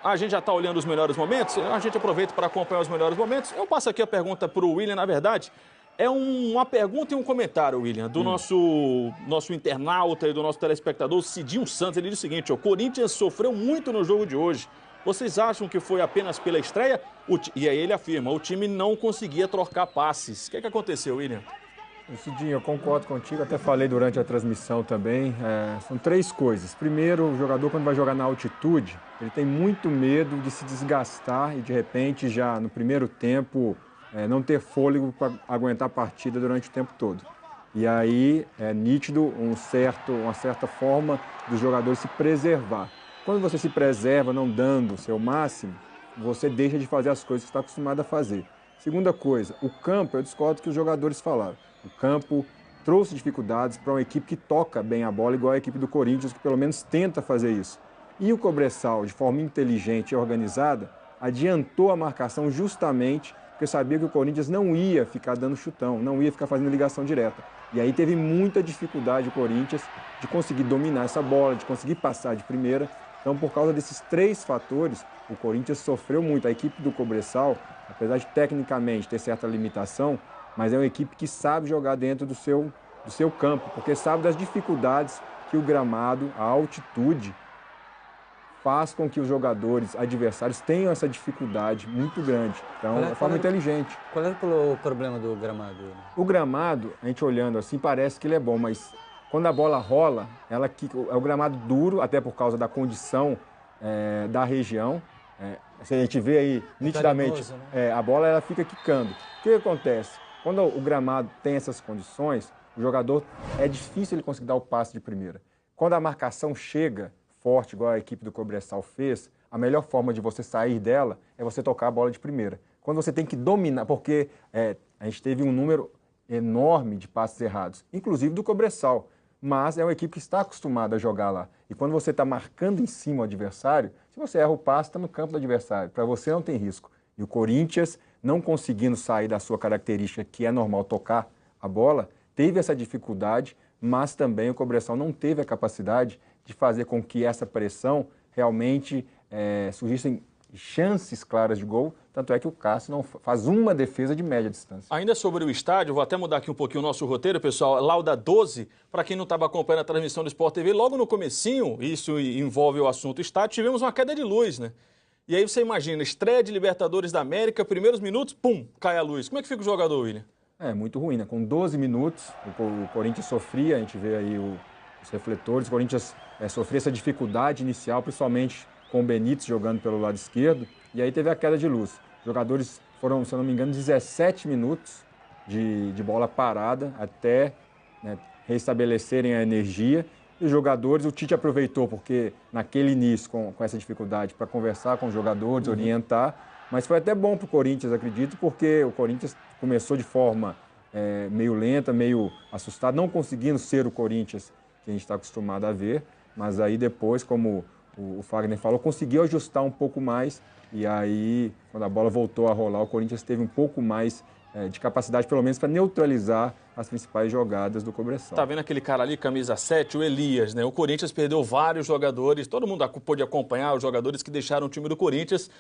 a gente já está olhando os melhores momentos, a gente aproveita para acompanhar os melhores momentos. Eu passo aqui a pergunta para o William, na verdade. É uma pergunta e um comentário, William, do nosso internauta e do nosso telespectador, Cidinho Santos. Ele diz o seguinte: o Corinthians sofreu muito no jogo de hoje. Vocês acham que foi apenas pela estreia? E aí ele afirma, o time não conseguia trocar passes. O que aconteceu, William? Cidinho, eu concordo contigo, até falei durante a transmissão também. São três coisas. Primeiro, o jogador, quando vai jogar na altitude, ele tem muito medo de se desgastar e, de repente, já no primeiro tempo, não ter fôlego para aguentar a partida durante o tempo todo. E aí é nítido uma certa forma dos jogadores se preservar. Quando você se preserva não dando o seu máximo, você deixa de fazer as coisas que está acostumado a fazer. Segunda coisa, o campo, eu discordo que os jogadores falaram. O campo trouxe dificuldades para uma equipe que toca bem a bola, igual a equipe do Corinthians, que pelo menos tenta fazer isso. E o Cobressal, de forma inteligente e organizada, adiantou a marcação justamente porque sabia que o Corinthians não ia ficar dando chutão, não ia ficar fazendo ligação direta. E aí teve muita dificuldade o Corinthians de conseguir dominar essa bola, de conseguir passar de primeira. Então, por causa desses três fatores, o Corinthians sofreu muito. A equipe do Cobressal, apesar de tecnicamente ter certa limitação, mas é uma equipe que sabe jogar dentro do seu campo, porque sabe das dificuldades que o gramado, a altitude, faz com que os jogadores adversários tenham essa dificuldade muito grande. Então, é forma inteligente. Qual é o problema do gramado? O gramado, a gente olhando assim, parece que ele é bom, mas quando a bola rola, é o gramado duro, até por causa da condição da região. Se a gente vê aí nitidamente, Arenoso, né? A bola ela fica quicando. O que acontece? Quando o gramado tem essas condições, o jogador é difícil ele conseguir dar o passe de primeira. Quando a marcação chega forte, igual a equipe do Cobressal fez, a melhor forma de você sair dela é você tocar a bola de primeira. Quando você tem que dominar, porque a gente teve um número enorme de passes errados, inclusive do Cobressal, mas é uma equipe que está acostumada a jogar lá. E quando você está marcando em cima o adversário, se você erra o passe, está no campo do adversário. Para você não tem risco. E o Corinthians, não conseguindo sair da sua característica, que é normal tocar a bola, teve essa dificuldade, mas também o Cobressal não teve a capacidade de fazer com que essa pressão realmente surgissem chances claras de gol, tanto é que o Cássio não faz uma defesa de média distância. Ainda sobre o estádio, vou até mudar aqui um pouquinho o nosso roteiro, pessoal. Lauda 12, para quem não estava acompanhando a transmissão do Sport TV, logo no comecinho, isso envolve o assunto estádio, tivemos uma queda de luz, né? E aí você imagina, estreia de Libertadores da América, primeiros minutos, pum, cai a luz. Como é que fica o jogador, William? É muito ruim, né? Com 12 minutos, o Corinthians sofria, a gente vê aí os refletores, o Corinthians sofria essa dificuldade inicial, principalmente com o Benítez jogando pelo lado esquerdo, e aí teve a queda de luz. Os jogadores foram, se eu não me engano, 17 minutos de bola parada até restabelecerem a energia. E os jogadores, o Tite aproveitou, porque naquele início, com essa dificuldade, para conversar com os jogadores, orientar, mas foi até bom para o Corinthians, acredito, porque o Corinthians começou de forma meio lenta, meio assustado, não conseguindo ser o Corinthians que a gente está acostumado a ver, mas aí depois, como o Fagner falou, conseguiu ajustar um pouco mais e aí, quando a bola voltou a rolar, o Corinthians teve um pouco mais de capacidade, pelo menos, para neutralizar as principais jogadas do Cobressal. Tá vendo aquele cara ali, camisa 7, o Elias, né? O Corinthians perdeu vários jogadores, todo mundo pôde acompanhar os jogadores que deixaram o time do Corinthians,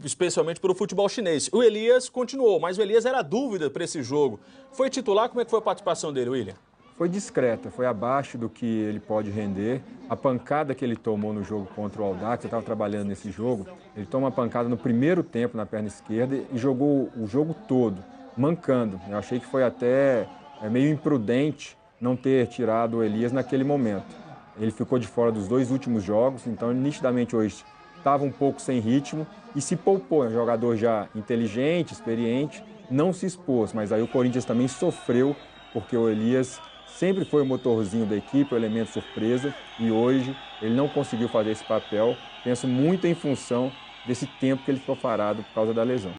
especialmente pelo futebol chinês. O Elias continuou, mas o Elias era dúvida para esse jogo. Foi titular? Como é que foi a participação dele, William? Foi discreta, foi abaixo do que ele pode render. A pancada que ele tomou no jogo contra o Audax, eu estava trabalhando nesse jogo, ele tomou uma pancada no primeiro tempo na perna esquerda e jogou o jogo todo, mancando. Eu achei que foi até meio imprudente não ter tirado o Elias naquele momento. Ele ficou de fora dos dois últimos jogos, então ele nitidamente hoje estava um pouco sem ritmo e se poupou. É um jogador já inteligente, experiente, não se expôs, mas aí o Corinthians também sofreu porque o Elias sempre foi o motorzinho da equipe, o elemento surpresa, e hoje ele não conseguiu fazer esse papel. Penso muito em função desse tempo que ele ficou parado por causa da lesão.